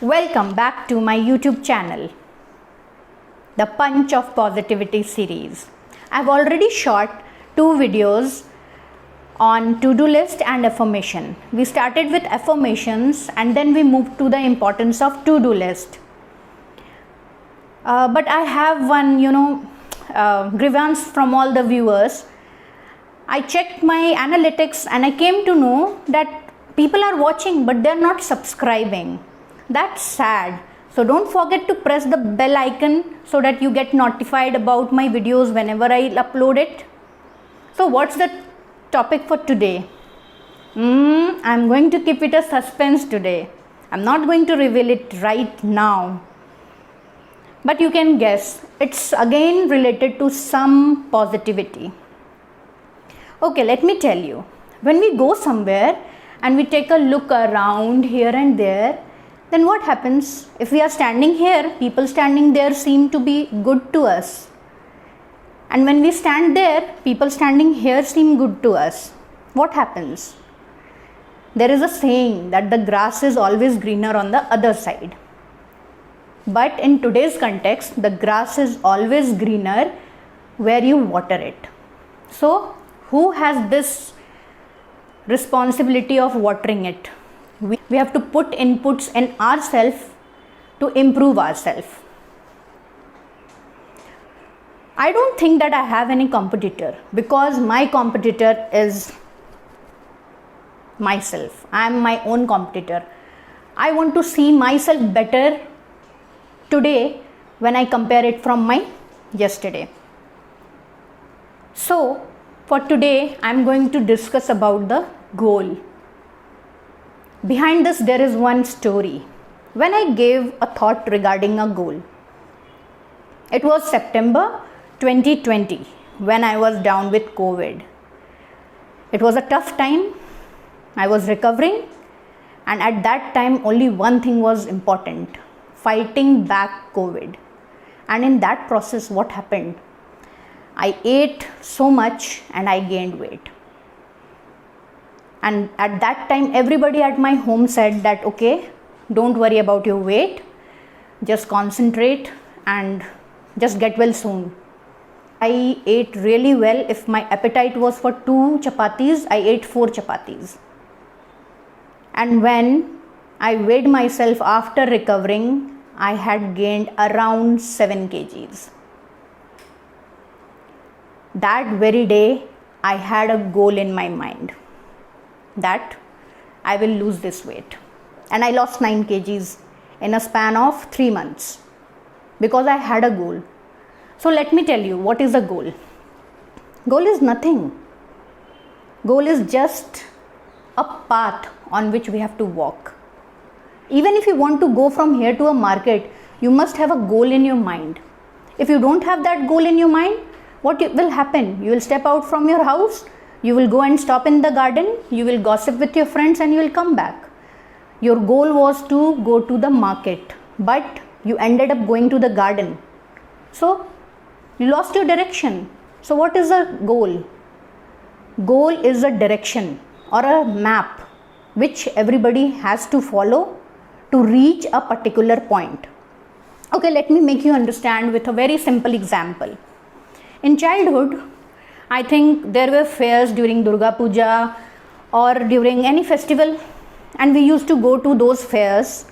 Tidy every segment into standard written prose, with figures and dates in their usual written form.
Welcome back to my YouTube channel, the Punch of Positivity series. I've already shot 2 videos on to-do list and affirmation. We started with affirmations and then we moved to the importance of to-do list. But I have one, grievance from all the viewers. I checked my analytics and I came to know that people are watching but they're not subscribing. That's sad. So don't forget to press the bell icon so that you get notified about my videos whenever I upload it. So what's the topic for today? I'm going to keep it a suspense today. I'm not going to reveal it right now. But you can guess. It's again related to some positivity. Okay, let me tell you. When we go somewhere and we take a look around here and there, then what happens? If we are standing here, people standing there seem to be good to us. And when we stand there, people standing here seem good to us. What happens? There is a saying that the grass is always greener on the other side. But in today's context, the grass is always greener where you water it. So, who has this responsibility of watering it? We have to put inputs in ourselves to improve ourselves. I don't think that I have any competitor because my competitor is myself. I am my own competitor. I want to see myself better today when I compare it from my yesterday. So for today I am going to discuss about the goal. Behind this there is one story. When I gave a thought regarding a goal, it was September 2020 when I was down with COVID. It was a tough time. I was recovering, and at that time only one thing was important: fighting back COVID. And in that process, what happened? I ate so much and I gained weight. And at that time, everybody at my home said that, okay, don't worry about your weight, just concentrate and just get well soon. I ate really well. If my appetite was for 2 chapatis, I ate 4 chapatis. And when I weighed myself after recovering, I had gained around 7 kgs. That very day, I had a goal in my mind that I will lose this weight. And I lost 9 kgs in a span of 3 months because I had a goal. So let me tell you, what is a goal? Goal is nothing. Goal is just a path on which we have to walk. Even if you want to go from here to a market, you must have a goal in your mind. If you don't have that goal in your mind, what will happen? You will step out from your house, you will go and stop in the garden, you will gossip with your friends and you will come back. Your goal was to go to the market, but you ended up going to the garden. So, you lost your direction. So, what is a goal? Goal is a direction or a map which everybody has to follow to reach a particular point. Okay, let me make you understand with a very simple example. In childhood, I think there were fairs during Durga Puja or during any festival, and we used to go to those fairs,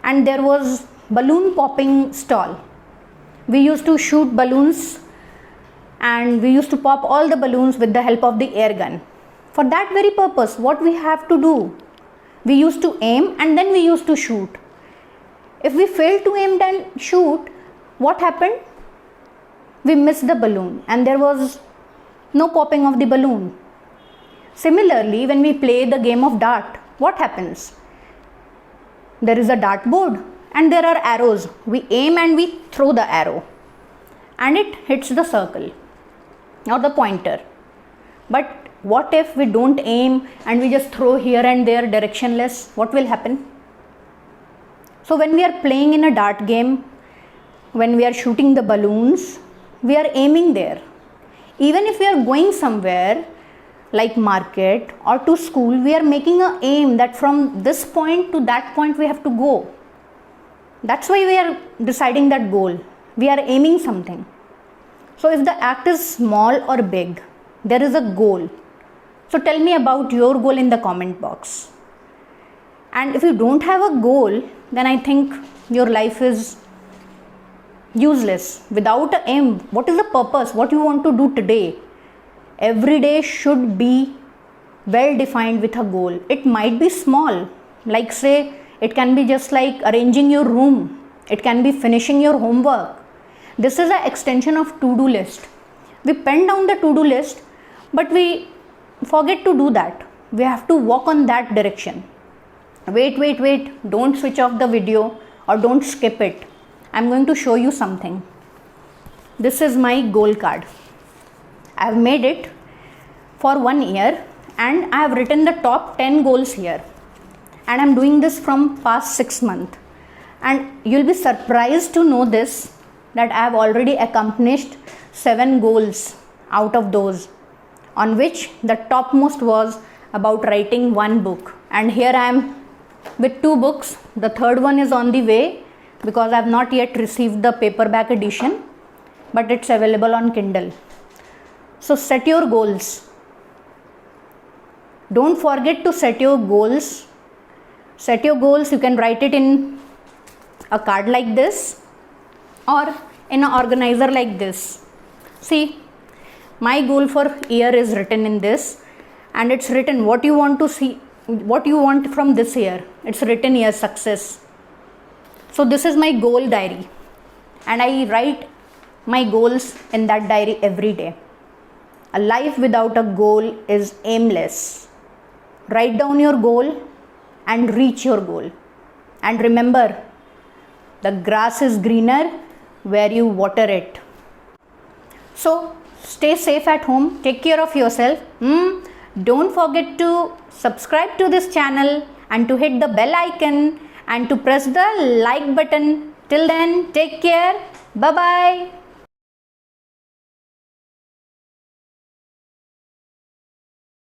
and there was balloon popping stall. We used to shoot balloons and we used to pop all the balloons with the help of the air gun. For that very purpose, what we have to do? We used to aim and then we used to shoot. If we failed to aim and shoot, what happened? We missed the balloon and there was no popping of the balloon. Similarly, when we play the game of dart, what happens? There is a dartboard and there are arrows. We aim and we throw the arrow and it hits the circle or the pointer. But what if we don't aim and we just throw here and there directionless? What will happen? So when we are playing in a dart game, when we are shooting the balloons, we are aiming there. Even if we are going somewhere like market or to school, we are making an aim that from this point to that point we have to go. That's why we are deciding that goal. We are aiming something. So if the act is small or big, there is a goal. So tell me about your goal in the comment box. And if you don't have a goal, then I think your life is useless. Without an aim, what is the purpose? What you want to do today? Every day should be well defined with a goal. It might be small, like say it can be just like arranging your room. It can be finishing your homework. This is an extension of to-do list. We pen down the to-do list, but we forget to do that. We have to walk on that direction. Wait. Don't switch off the video or don't skip it. I'm going to show you something. This is my goal card. I have made it for 1 year and I have written the top 10 goals here. And I'm doing this from past 6 months. And you'll be surprised to know this, that I have already accomplished 7 goals out of those, on which the topmost was about writing 1 book. And here I am with 2 books. The third one is on the way because I have not yet received the paperback edition, but it's available on Kindle. So set your goals. Don't forget to set your goals. Set your goals. You can write it in a card like this or in an organizer like this. See, my goal for year is written in this, and it's written what you want to see, what you want from this year. It's written here, success. So this is my goal diary, and I write my goals in that diary every day. A life without a goal is aimless. Write down your goal and reach your goal. And remember, the grass is greener where you water it. So stay safe at home. Take care of yourself. Don't forget to subscribe to this channel and to hit the bell icon and to press the like button. Till then, take care. Bye bye.